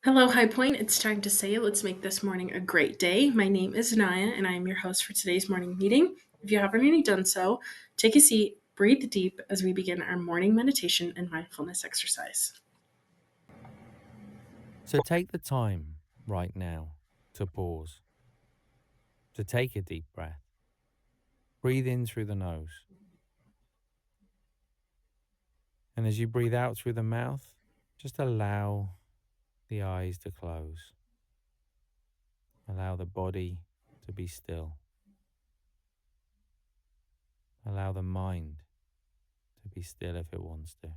Hello, High Point. It's time to say it. Let's make this morning a great day. My name is Naya, and I am your host for today's morning meeting. If you haven't already done so, take a seat, breathe deep as we begin our morning meditation and mindfulness exercise. So take the time right now to pause, to take a deep breath. Breathe in through the nose. And as you breathe out through the mouth, just allow the eyes to close. Allow the body to be still. Allow the mind to be still if it wants to.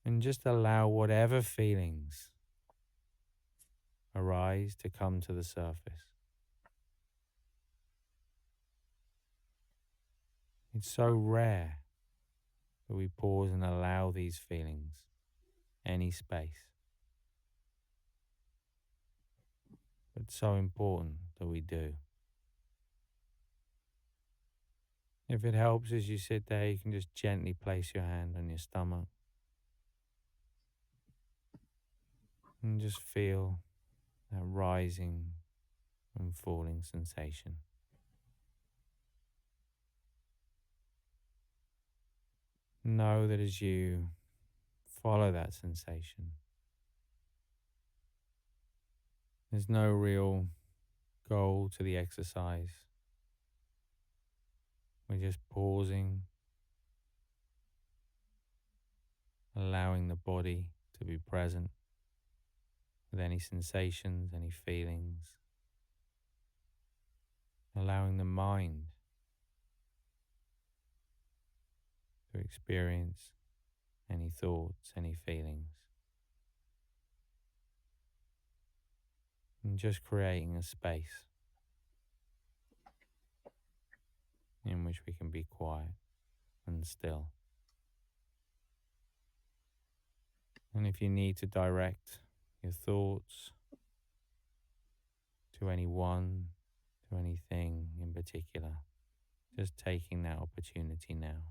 And just allow whatever feelings arise to come to the surface. It's so rare that we pause and allow these feelings any space. But so important that we do. If it helps as you sit there, you can just gently place your hand on your stomach and just feel that rising and falling sensation. Know that as you follow that sensation, there's no real goal to the exercise. We're just pausing, allowing the body to be present with any sensations, any feelings, allowing the mind to experience any thoughts, any feelings, and just creating a space in which we can be quiet and still. And if you need to direct your thoughts to anyone, to anything in particular, just taking that opportunity now.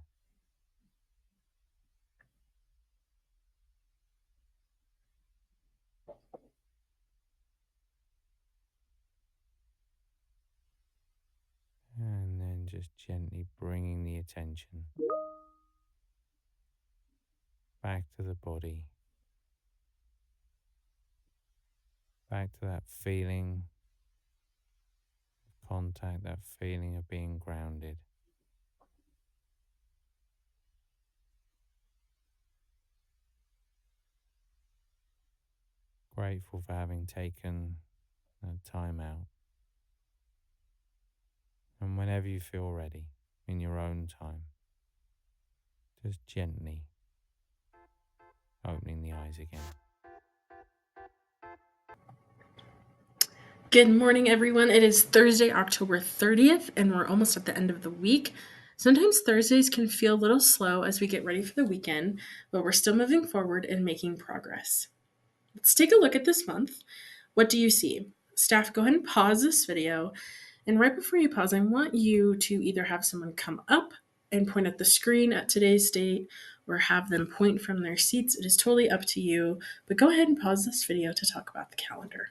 And then just gently bringing the attention back to the body, back to that feeling of contact, that feeling of being grounded. Grateful for having taken that time out. And whenever you feel ready, in your own time, just gently opening the eyes again. Good morning, everyone. It is Thursday, October 30th, and we're almost at the end of the week. Sometimes Thursdays can feel a little slow as we get ready for the weekend, but we're still moving forward and making progress. Let's take a look at this month. What do you see? Staff, go ahead and pause this video. And right before you pause, I want you to either have someone come up and point at the screen at today's date or have them point from their seats. It is totally up to you, but go ahead and pause this video to talk about the calendar.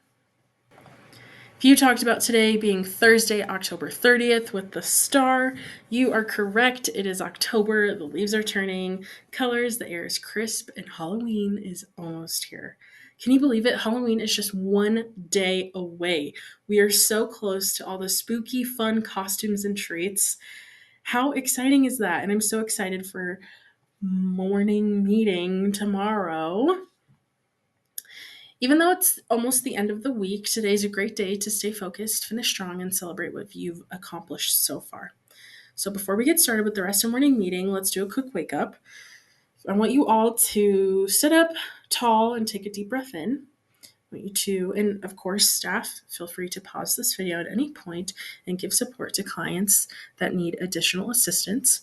If you talked about today being Thursday, October 30th with the star, you are correct. It is October, the leaves are turning, colors, the air is crisp, and Halloween is almost here. Can you believe it? Halloween is just one day away. We are so close to all the spooky, fun costumes and treats. How exciting is that? And I'm so excited for morning meeting tomorrow. Even though it's almost the end of the week, today's a great day to stay focused, finish strong, and celebrate what you've accomplished so far. So, before we get started with the rest of morning meeting, let's do a quick wake up. I want you all to sit up tall and take a deep breath in. I want you to, and of course, staff, feel free to pause this video at any point and give support to clients that need additional assistance.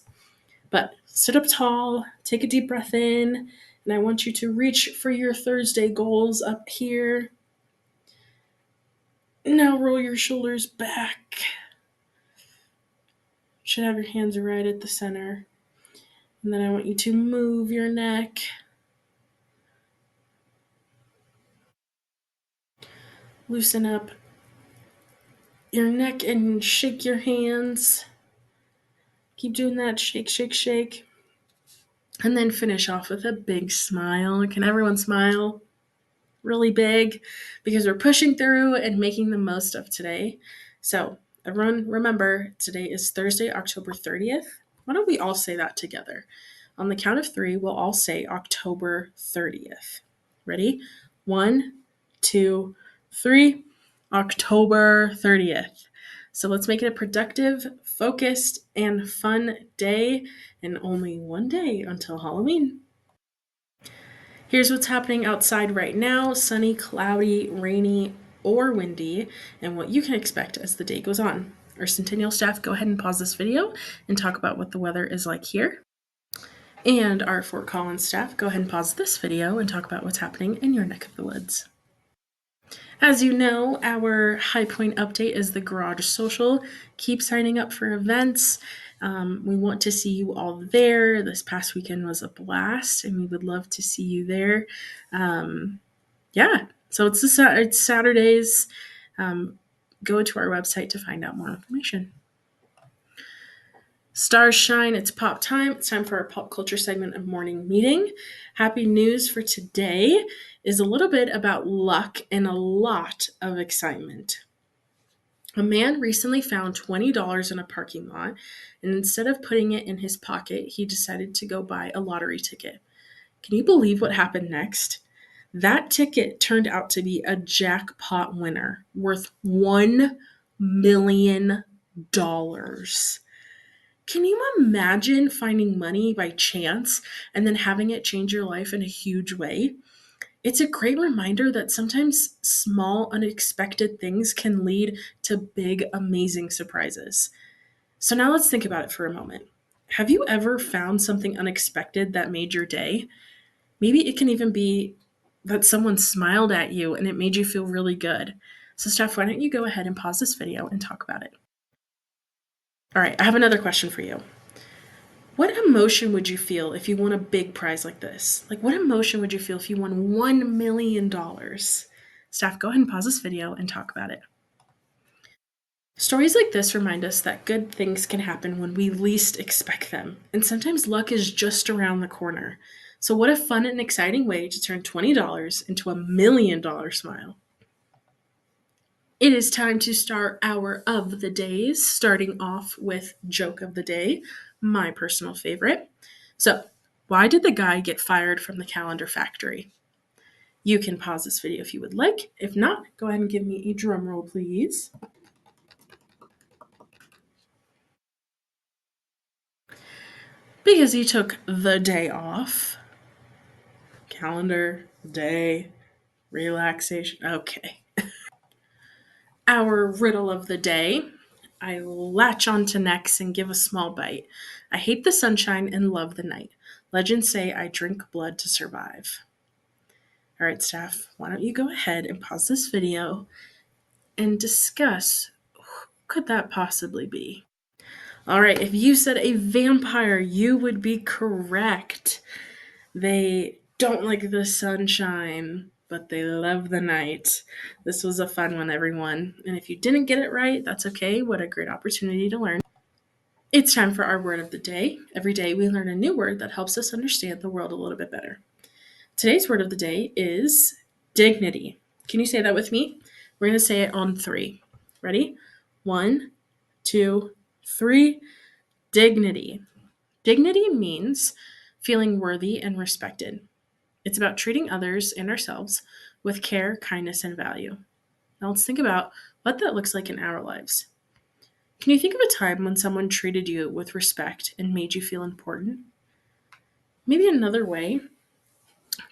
But sit up tall, take a deep breath in, and I want you to reach for your Thursday goals up here. Now roll your shoulders back. Should have your hands right at the center. And then I want you to move your neck. Loosen up your neck and shake your hands. Keep doing that. Shake, shake, shake. And then finish off with a big smile. Can everyone smile? Really big because we're pushing through and making the most of today. So, everyone, remember today is Thursday, October 30th. Why don't we all say that together? On the count of three, we'll all say October 30th. Ready? One, two, three. October 30th. So let's make it a productive, focused, and fun day, and only one day until Halloween. Here's what's happening outside right now: sunny, cloudy, rainy, or windy, and what you can expect as the day goes on. Our Centennial staff, go ahead and pause this video and talk about what the weather is like here. And our Fort Collins staff, go ahead and pause this video and talk about what's happening in your neck of the woods. As you know, our High Point update is the Garage Social. Keep signing up for events. We want to see you all there. This past weekend was a blast, and we would love to see you there. Yeah, so it's Saturdays. Go to our website to find out more information. Stars shine, it's pop time. It's time for our pop culture segment of morning meeting. Happy news for today is a little bit about luck and a lot of excitement. A man recently found $20 in a parking lot, and instead of putting it in his pocket, he decided to go buy a lottery ticket. Can you believe what happened next? That ticket turned out to be a jackpot winner worth $1 million. Can you imagine finding money by chance and then having it change your life in a huge way? It's a great reminder that sometimes small, unexpected things can lead to big, amazing surprises. So now let's think about it for a moment. Have you ever found something unexpected that made your day? Maybe it can even be that someone smiled at you and it made you feel really good. So, Steph, why don't you go ahead and pause this video and talk about it? All right, I have another question for you. What emotion would you feel if you won a big prize like this? Like, what emotion would you feel if you won $1 million? Steph, go ahead and pause this video and talk about it. Stories like this remind us that good things can happen when we least expect them, and sometimes luck is just around the corner. So, what a fun and exciting way to turn $20 into $1 million smile! It is time to start our of the days, starting off with joke of the day, my personal favorite. So, why did the guy get fired from the calendar factory? You can pause this video if you would like. If not, go ahead and give me a drum roll, please. Because he took the day off. Calendar, day, relaxation. Okay. Our riddle of the day: I latch onto necks and give a small bite. I hate the sunshine and love the night. Legends say I drink blood to survive. All right, staff, why don't you go ahead and pause this video and discuss who could that possibly be? All right, if you said a vampire, you would be correct. They don't like the sunshine, but they love the night. This was a fun one, everyone. And if you didn't get it right, that's okay. What a great opportunity to learn. It's time for our word of the day. Every day we learn a new word that helps us understand the world a little bit better. Today's word of the day is dignity. Can you say that with me? We're going to say it on three. Ready? One, two, three. Dignity. Dignity means feeling worthy and respected. It's about treating others and ourselves with care, kindness, and value. Now let's think about what that looks like in our lives. Can you think of a time when someone treated you with respect and made you feel important? Maybe another way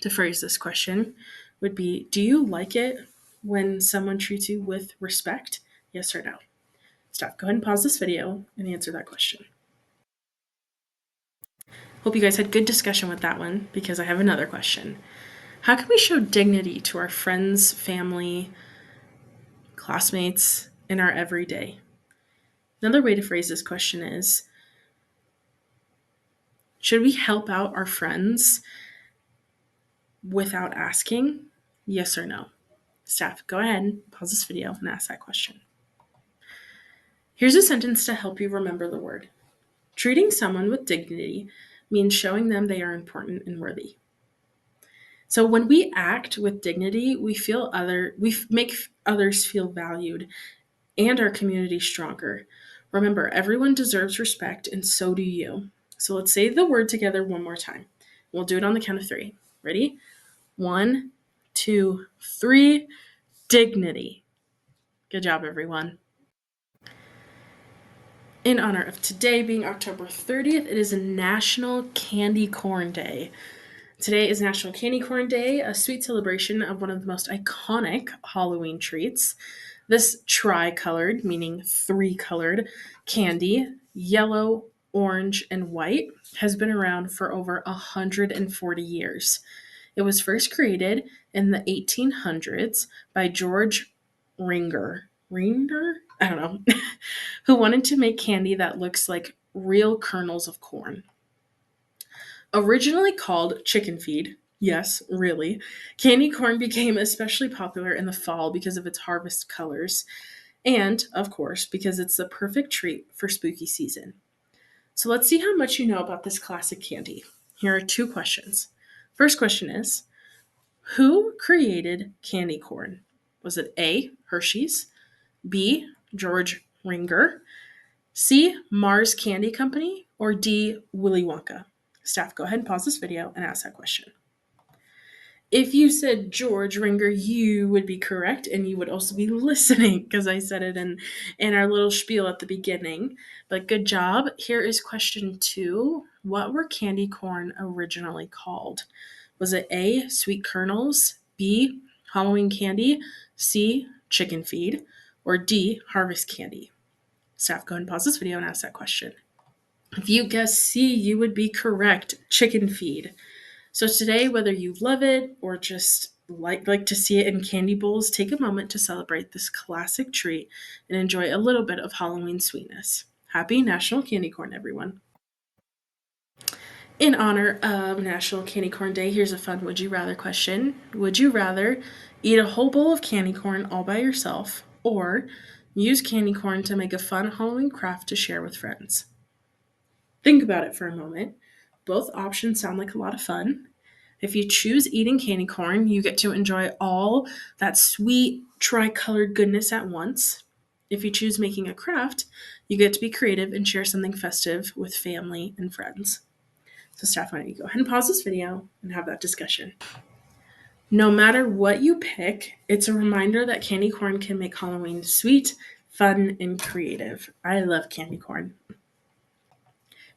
to phrase this question would be: do you like it when someone treats you with respect? Yes or no? Stop. Go ahead and pause this video and answer that question. Hope you guys had good discussion with that one, because I have another question. How can we show dignity to our friends, family, classmates in our everyday? Another way to phrase this question is: should we help out our friends without asking? Yes or no? Staff, go ahead and pause this video and ask that question. Here's a sentence to help you remember the word. Treating someone with dignity means showing them they are important and worthy. So when we act with dignity, we make others feel valued and our community stronger. Remember, everyone deserves respect and so do you. So let's say the word together one more time. We'll do it on the count of 3. Ready? 1, 2, 3. Dignity. Good job, everyone. In honor of today being October 30th, it is a National Candy Corn Day. Today is National Candy Corn Day, a sweet celebration of one of the most iconic Halloween treats. This tri-colored, meaning 3-colored, candy, yellow, orange, and white, has been around for over 140 years. It was first created in the 1800s by George Ringer? I don't know. Who wanted to make candy that looks like real kernels of corn. Originally called chicken feed, yes, really, candy corn became especially popular in the fall because of its harvest colors, and, of course, because it's the perfect treat for spooky season. So let's see how much you know about this classic candy. Here are 2 questions. First question is, who created candy corn? Was it A, Hershey's, B, George Ringer, C, Mars Candy Company, or D, Willy Wonka? Staff, go ahead and pause this video and ask that question. If you said George Ringer, you would be correct, and you would also be listening because I said it in our little spiel at the beginning. But good job. Here is question 2. What were candy corn originally called? Was it A, sweet kernels, B, Halloween candy, C, chicken feed, or D, harvest candy? Staff, go ahead and pause this video and ask that question. If you guessed C, you would be correct. Chicken feed. So today, whether you love it or just like to see it in candy bowls, take a moment to celebrate this classic treat and enjoy a little bit of Halloween sweetness. Happy National Candy Corn, everyone. In honor of National Candy Corn Day, here's a fun would you rather question. Would you rather eat a whole bowl of candy corn all by yourself or use candy corn to make a fun Halloween craft to share with friends? Think about it for a moment. Both options sound like a lot of fun. If you choose eating candy corn, you get to enjoy all that sweet, tri-colored goodness at once. If you choose making a craft, you get to be creative and share something festive with family and friends. So, Steph, why don't you go ahead and pause this video and have that discussion? No matter what you pick, it's a reminder that candy corn can make Halloween sweet, fun, and creative. I love candy corn.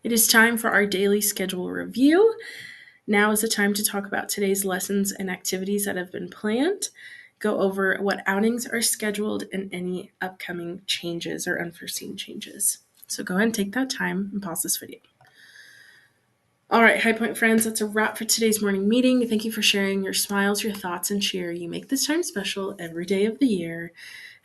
It is time for our daily schedule review. Now is the time to talk about today's lessons and activities that have been planned, go over what outings are scheduled, and any upcoming changes or unforeseen changes. So go ahead and take that time and pause this video. All right, High Point friends, that's a wrap for today's morning meeting. Thank you for sharing your smiles, your thoughts, and cheer. You make this time special every day of the year.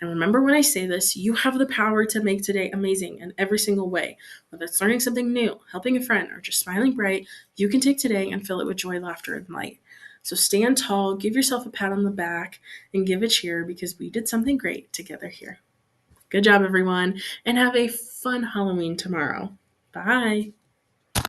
And remember when I say this, you have the power to make today amazing in every single way. Whether it's learning something new, helping a friend, or just smiling bright, you can take today and fill it with joy, laughter, and light. So stand tall, give yourself a pat on the back, and give a cheer because we did something great together here. Good job, everyone, and have a fun Halloween tomorrow. Bye.